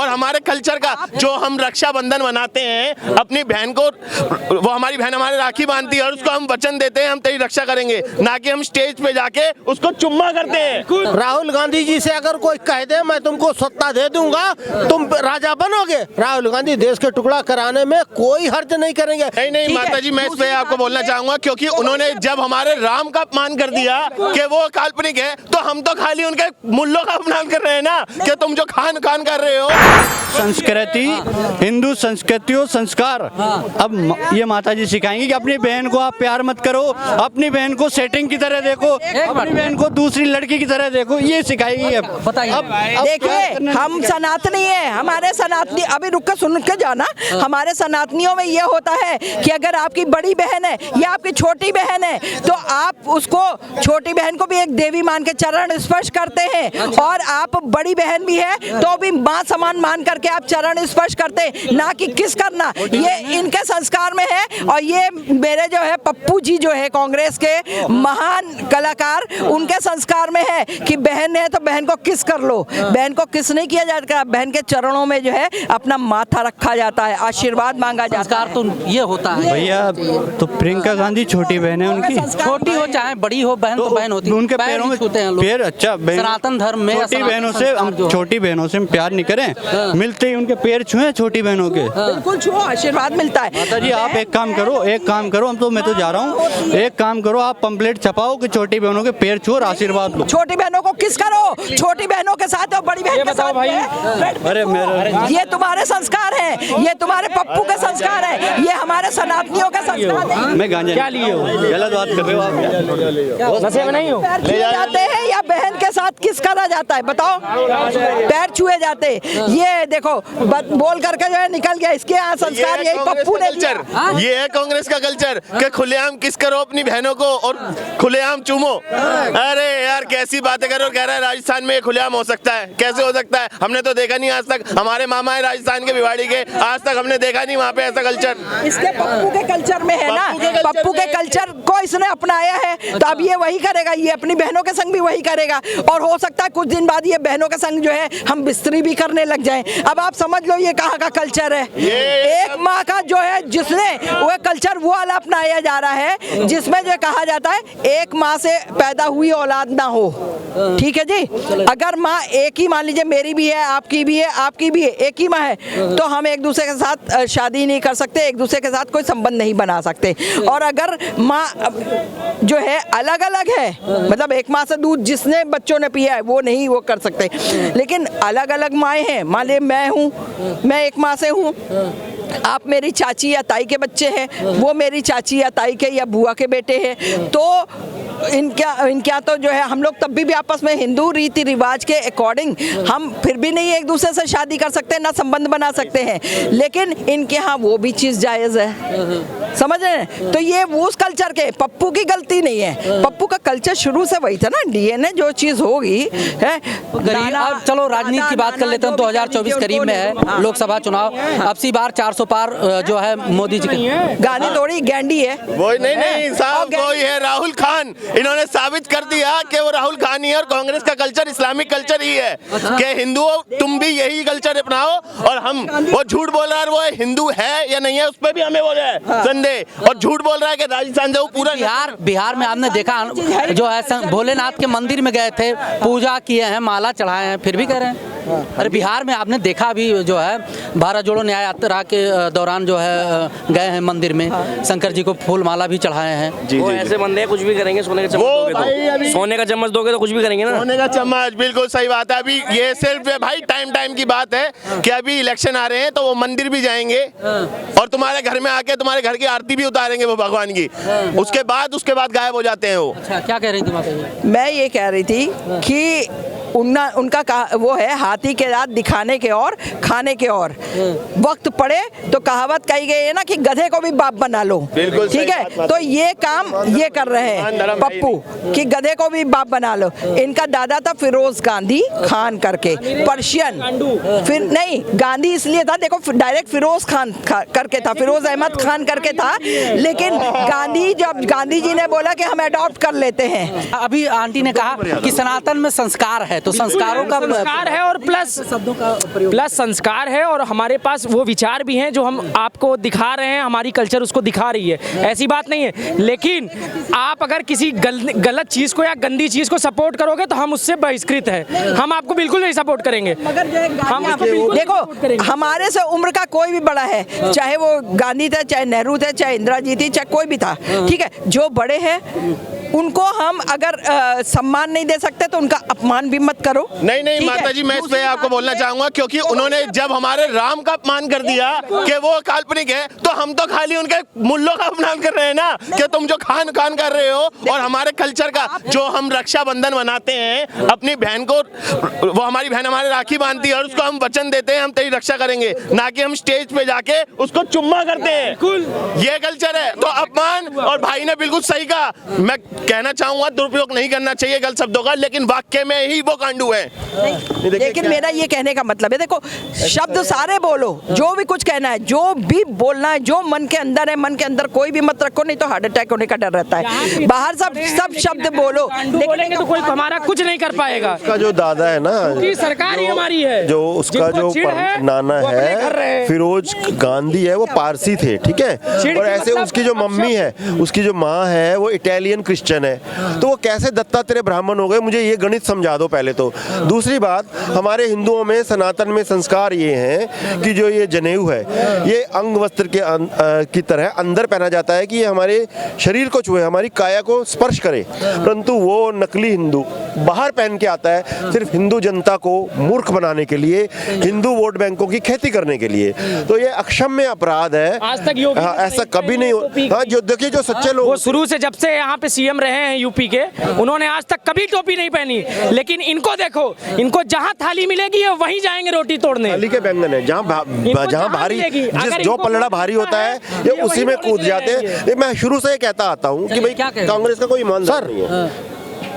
और हमारे कल्चर का जो हम रक्षाबंधन मनाते हैं, अपनी बहन को, वो हमारी बहन हमारे राखी बांधती है और उसको हम वचन देते हैं हम तेरी रक्षा करेंगे, ना कि हम स्टेज पे जाके उसको चुम्मा करते हैं। राहुल गांधी जी से अगर कोई कह दे मैं तुमको सत्ता दे दूंगा, तुम राजा बनोगे, राहुल गांधी देश के टुकड़ा कराने में कोई हर्ज नहीं करेंगे। नहीं माता जी, मैं इस पे आपको बोलना चाहूंगा, क्योंकि उन्होंने जब हमारे राम का अपमान कर दिया कि वो काल्पनिक है, तो हम तो खाली उनके मूल्यों का अपमान कर रहे हैं ना, कि तुम जो खान कर रहे हो। संस्कृति, हिंदू संस्कृति और संस्कार अब ये माता जी सिखाएंगी कि अपनी बहन को आप प्यार मत करो, अपनी बहन को सेटिंग की तरह देखो, अपनी बहन को दूसरी लड़की की तरह देखो, ये सिखाएगी। अब देखिए, हम सनातनी हैं, हमारे सनातनी, अभी रुक कर सुन के जाना, हमारे सनातनियों में ये होता है कि अगर आपकी बड़ी बहन है या आपकी छोटी बहन है तो आप उसको, छोटी बहन को भी एक देवी मान के चरण स्पर्श करते हैं, और आप बड़ी बहन भी है तो भी माँ समान मान करके आप चरण स्पर्श करते हैं, ना कि किस करना। ये इनके संस्कार में है। और ये मेरे जो है पप्पू जी जो है कांग्रेस के महान कलाकार, उनके संस्कार में है कि बहन है तो बहन को किस कर लो। बहन को किस नहीं किया जाता, बहन के चरणों में जो है अपना माथा रखा जाता है, आशीर्वाद मांगा जाता है। तो ये होता है भैया। तो प्रियंका गांधी छोटी बहन है उनकी, छोटी हो चाहे बड़ी हो, बहन तो बहन होती है। उनके पैरों में छूते हैं लोग। पैर, अच्छा सनातन धर्म में छोटी बहनों से हम छोटी बहनों से प्यार नहीं करें, मिलते ही उनके पैर छुए छोटी बहनों के, बिल्कुल छुओ, आशीर्वाद मिलता है। माता जी आप एक काम करो, हम तो मैं तो जा रहा हूँ, एक काम करो, आप पंपलेट छपाओ कि छोटी बहनों के पैर छुओ और आशीर्वाद लो। छोटी बहनों को किस करो, छोटी बहनों के साथ और बड़ी बहन के साथ भाई। अरे मेरा ये तुम्हारे संस्कार है, ये तुम्हारे पप्पू के संस्कार है, ये हमारे सनातनियों का संस्कार है। मैं गांजा क्या लिए हो, गलत बात कर रहे हो आप, नशे में नहीं हो। पैर छुए जाते हैं या बहन के साथ किस करा जाता है बताओ, पैर छुए जाते। ये देखो बोल करके जो है निकल गया, इसके यहाँ संस्कार यही पप्पू ने कल्चर, ये है कांग्रेस का कल्चर कि खुलेआम किस करो अपनी बहनों को और खुलेआम चूमो। अरे यार कैसी बातें करो, कह रहा है राजस्थान में ये खुलेआम हो सकता है, कैसे हो सकता है? हमने तो देखा नहीं आज तक, हमारे मामा है राजस्थान के भिवाड़ी के, आज तक हमने देखा नहीं वहाँ पे ऐसा कल्चर। इसके पप्पू के कल्चर में है ना, पप्पू के कल्चर को इसने अपनाया है, तो अब ये वही करेगा, ये अपनी बहनों के संग भी वही करेगा, और हो सकता है कुछ दिन बाद ये बहनों के संग जो है हम बिस्तरी भी करने लग जाएं। अब आप समझ लो ये कहाँ का कल्चर है। एक माँ का जो है जिसने वो कल्चर वो वाला अपनाया जा रहा है, जिसमें जो कहा जाता है एक माँ से पैदा हुई औलाद ना हो। ठीक है जी, अगर माँ एक ही, मान लीजिए मेरी भी है, आपकी भी है, आपकी भी है, एक ही माँ है, तो हम एक दूसरे के साथ शादी नहीं कर सकते, एक दूसरे के साथ कोई संबंध नहीं बना सकते। और अगर माँ जो है अलग अलग है, मतलब एक माँ से दूध जिसने बच्चों ने पिया है वो नहीं वो कर सकते, लेकिन अलग अलग माएँ हैं। मान लीजिए मैं हूँ, मैं एक माँ से हूँ, आप मेरी चाची या ताई के बच्चे हैं, वो मेरी चाची या ताई के या बुआ के बेटे हैं, तो इनका तो जो है हम लोग तब भी आपस में हिंदू रीति रिवाज के अकॉर्डिंग हम फिर भी नहीं एक दूसरे से शादी कर सकते, ना संबंध बना सकते हैं, लेकिन इनके यहाँ वो भी चीज़ जायज़ है। समझ रहे हैं? तो ये वो उस कल्चर के, पप्पू की गलती नहीं है, पप्पू का कल्चर शुरू से वही था ना, डीएनए जो चीज़ होगी है। अब चलो राजनीति की बात कर लेते हैं। 2024 करीब में है लोकसभा चुनाव, अब सी बार 400 पार जो है मोदी जी की गाने थोड़ी गैंडी है वो नहीं साहब, वही है राहुल खान। इन्होंने साबित कर दिया कि वो राहुल खान ही है, और कांग्रेस का कल्चर इस्लामिक कल्चर ही है कि हिंदुओं तुम भी यही कल्चर अपनाओ, और हम, वो झूठ बोल रहा है वो हिंदू है या नहीं है उस पर भी हमें बोल रहा है संदेह, और झूठ बोल रहा है कि राजस्थान जो पूरा बिहार में आपने देखा जो है भोलेनाथ के मंदिर में गए थे, पूजा किए हैं, माला चढ़ाए हैं, फिर भी कह रहे हैं। अरे बिहार में आपने देखा अभी जो है भारत जोड़ो न्याय यात्रा के दौरान जो है गए हैं मंदिर में, शंकर जी को फूल माला भी चढ़ाए हैं। वो ऐसे बंदे हैं कुछ भी करेंगे, सोने का चम्मच दोगे तो, सोने का चम्मच दोगे तो कुछ भी करेंगे ना, सोने का चम्मच, बिल्कुल सही बात है। अभी ये सिर्फ भाई टाइम की बात है कि अभी इलेक्शन आ रहे हैं तो वो मंदिर भी जाएंगे और तुम्हारे घर में आके तुम्हारे घर की आरती भी उतारेंगे वो भगवान की, उसके बाद गायब हो जाते हैं वो। अच्छा, क्या कह रही थी? मैं ये कह रही थी कि उनका वो है हाथी के दांत दिखाने के और खाने के और, वक्त पड़े तो कहावत कही गई है ना कि गधे को भी बाप बना लो। ठीक है, तो ये काम ये कर रहे हैं पप्पू कि गधे को भी बाप बना लो। इनका दादा था फिरोज गांधी खान करके, पर्शियन, फिर नहीं गांधी इसलिए था, देखो डायरेक्ट फिरोज खान करके था, फिरोज अहमद खान करके था, लेकिन गांधी जी ने बोला कि हम अडॉप्ट कर लेते हैं। अभी आंटी ने कहा कि सनातन में संस्कार है, तो संस्कारों का संस्कार है और प्लस संस्कार है और हमारे पास वो विचार भी हैं जो हम आपको दिखा रहे हैं, हमारी कल्चर उसको दिखा रही है, ऐसी बात नहीं है। लेकिन आप अगर किसी गलत चीज़ को या गंदी चीज़ को सपोर्ट करोगे तो हम उससे बहिष्कृत हैं, हम आपको बिल्कुल नहीं सपोर्ट करेंगे। मगर जो है हम आपको बिल्कुल देखो सपोर्ट करेंगे। हमारे से उम्र का कोई भी बड़ा है, चाहे वो गांधी थे, चाहे नेहरू थे, चाहे इंदिरा जी थी, चाहे कोई भी था, ठीक है, जो बड़े हैं उनको हम अगर सम्मान नहीं दे सकते तो उनका अपमान भी मत करो। नहीं माता जी, मैं इस पे आपको बोलना चाहूंगा, क्योंकि उन्होंने जब हमारे राम का अपमान कर दिया कि वो काल्पनिक है, तो हम तो खाली उनके मूल्यों का अपमान कर रहे हैं ना, कि तुम जो खान कर रहे हो और हमारे कल्चर का जो हम रक्षाबंधन मनाते हैं, अपनी बहन को, वो हमारी बहन हमारे राखी बांधती है और उसको हम वचन देते हैं हम तेरी रक्षा करेंगे, ना कि हम स्टेज पे जाके उसको चुम्मा करते हैं। ये कल्चर है, तो अपमान, और भाई ने बिल्कुल सही कहा, मैं कहना चाहूंगा दुरुपयोग नहीं करना चाहिए गलत शब्दों का, लेकिन वाक्य में ही वो कांडू है। लेकिन मेरा ये कहने का मतलब है, देखो शब्द सारे बोलो, जो भी कुछ कहना है, जो भी बोलना है, जो मन के अंदर है, मन के अंदर कोई भी मत रखो, नहीं तो हार्ट अटैक होने का डर रहता है। बाहर सब शब्द बोलो, बोलेंगे तो कोई हमारा कुछ नहीं कर पाएगा। उसका जो दादा है ना, क्योंकि सरकार ही हमारी है, जो उसका जो नाना है फिरोज गांधी है, वो पारसी थे, ठीक है, और ऐसे उसकी जो मम्मी है, उसकी जो माँ है, वो इटालियन क्रिश्चियन है, तो वो कैसे दत्तात्रेय ब्राह्मण हो गए, मुझे ये गणित समझा दो पहले तो। दूसरी बात, हमारे हिंदुओं में सनातन में संस्कार ये हैं कि जो ये जनेऊ है, ये अंग वस्त्र के की तरह अंदर पहना जाता है कि ये हमारे शरीर को छुए, हमारी काया को स्पर्श करे, परंतु वो नकली हिंदू बाहर पहन के आता है सिर्फ हिंदू जनता को मूर्ख बनाने के लिए, हिंदू वोट बैंकों की खेती करने के लिए। तो ये अक्षम्य अपराध है, आज तक योगी ऐसा कभी नहीं हो। हाँ, जो देखिए, जो सच्चे लोग, वो शुरू से जब से यहाँ पे सीएम रहे हैं यूपी के, उन्होंने आज तक कभी टोपी नहीं पहनी, लेकिन इनको देखो, इनको जहाँ थाली मिलेगी ये वहीं जाएंगे रोटी तोड़ने। थाली के बैंगन है, जहाँ भारी, जो पलड़ा भारी होता है ये उसी में कूद जाते हैं। मैं शुरू से कहता आता हूँ कि भाई कांग्रेस का कोई ईमानदार नहीं है।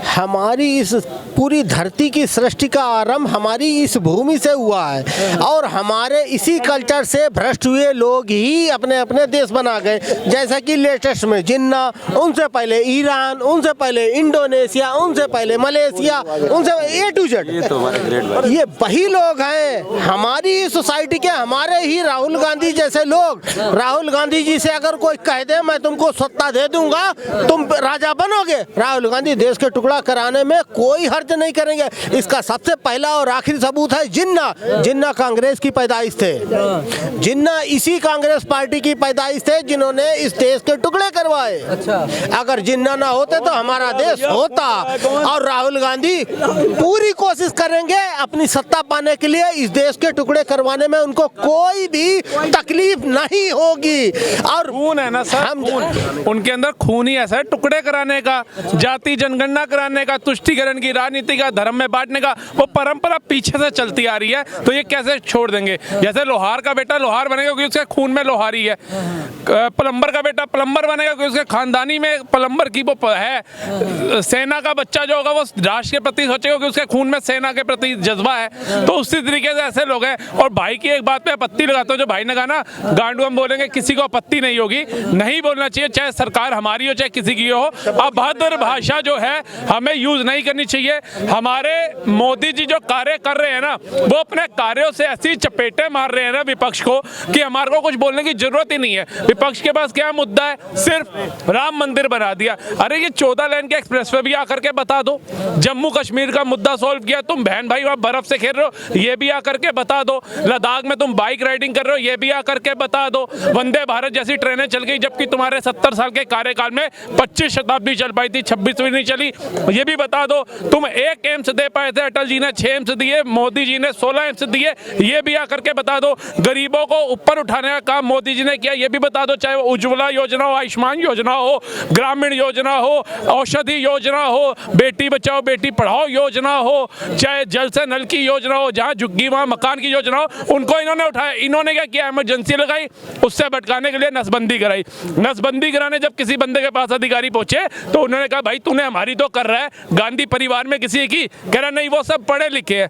हमारी इस पूरी धरती की सृष्टि का आरंभ हमारी इस भूमि से हुआ है, और हमारे इसी कल्चर से भ्रष्ट हुए लोग ही अपने अपने देश बना गए। जैसा कि लेटेस्ट में जिन्ना, उनसे पहले ईरान, उनसे पहले इंडोनेशिया, उनसे पहले मलेशिया, उनसे A to Z, ये वही लोग हैं हमारी सोसाइटी के। हमारे ही राहुल गांधी जैसे लोग, राहुल गांधी जी से अगर कोई कह दे मैं तुमको सत्ता दे दूंगा, तुम राजा बनोगे, राहुल गांधी देश के टुकड़ा कराने में कोई हर्ज नहीं करेंगे। इसका सबसे पहला और आखिरी सबूत है जिन्ना कांग्रेस की पैदाइश थे, जिन्ना इसी कांग्रेस पार्टी की पैदाइश थे जिन्होंने इस देश के टुकड़े करवाए। अगर जिन्ना ना होते तो हमारा देश होता। और राहुल गांधी पूरी कोशिश करेंगे अपनी सत्ता पाने के लिए, इस देश के टुकड़े करवाने में उनको कोई भी तकलीफ नहीं होगी। और खून है ना सर, उनके अंदर खून ही ऐसा है, टुकड़े कराने का, जाति जनगणना कराने का, तुष्टीकरण की राजनीति का, धर्म में बांटने का, वो परंपरा पीछे से चलती आ रही है। तो ये कैसे छोड़ देंगे? जैसे लोहार का बेटा लोहार बनेगा क्योंकि उसके खून में लोहारी है, प्लम्बर का बेटा प्लम्बर बनेगा क्योंकि उसके खानदानी में प्लम्बर की वो है, सेना का बच्चा जो होगा वो राष्ट्र के प्रति सोचेगा क्योंकि उसके खून में सेना के प्रति जज्बा है। तो उसी तरीके से ऐसे लोग हैं। और भाई की एक बात पे आपत्ति लगाता हूँ, जो भाई ने कहा ना गांडू हम बोलेंगे, किसी को आपत्ति नहीं होगी, नहीं बोलना चाहिए, चाहे सरकार हमारी हो चाहे किसी की हो। अभद्र भाषा जो है हमें यूज नहीं करनी चाहिए। हमारे मोदी जी जो कार्य कर रहे हैं ना, वो अपने कार्यों से ऐसी चपेटे मार रहे हैं ना विपक्ष को कि हमारे को कुछ बोलने की जरूरत ही नहीं है। विपक्ष के पास क्या मुद्दा है? सिर्फ राम मंदिर बना दिया। अरे ये 14 लेन के एक्सप्रेसवे भी आकर के बता दो। जम्मू कश्मीर का मुद्दा सॉल्व किया, तुम बहन भाई वहां बर्फ से खेल रहे हो, ये भी आकर के बता दो। लद्दाख में तुम बाइक राइडिंग कर रहे हो, ये भी आकर के बता दो। वंदे भारत जैसी ट्रेनें चल गई, जबकि तुम्हारे 70 साल के कार्यकाल में 25 शताब्दी चल पाई थी, 26वीं नहीं चली, ये भी बता दो। तुम 1 एम्स दे पाए थे, अटल जी ने 6 एम्स दिए, मोदी जी ने 16 एम्स दिए, ये भी आकर के बता दो। गरीबों को ऊपर उठाने का काम मोदी जी ने किया, ये भी बता दो। चाहे वो उज्ज्वला योजना हो, आयुष्मान योजना हो, ग्रामीण योजना हो, औषधि योजना हो, बेटी बचाओ बेटी पढ़ाओ योजना हो, चाहे जल से नल की योजना हो, जहाँ झुग्गी वहाँ मकान की योजना हो, उनको इन्होंने उठाया। इन्होंने क्या किया? इमरजेंसी लगाई, उससे भटकाने के लिए नसबंदी कराई। नसबंदी कराने जब किसी बंदे के पास अधिकारी पहुंचे तो उन्होंने कहा भाई तूने हमारी तो कर रहा है, गांधी परिवार में किसी की? कह रहा नहीं वो सब पढ़े लिखे हैं।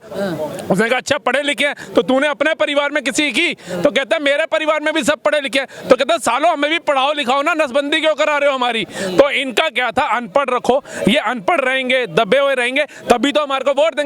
उसने कहा अच्छा पढ़े लिखे हैं तो तूने अपने परिवार में किसी की? तो कहता है मेरे परिवार में भी सब पढ़े लिखे हैं। तो कहता है सालों हमें भी पढ़ाओ लिखाओ ना, नसबंदी क्यों करा रहे हो हमारी? तो इनका क्या था? अनपढ़ रखो, ये अनपढ़ रहेंगे, दबे हुए रहेंगे, तभी तो हमारे को वोट देंगे।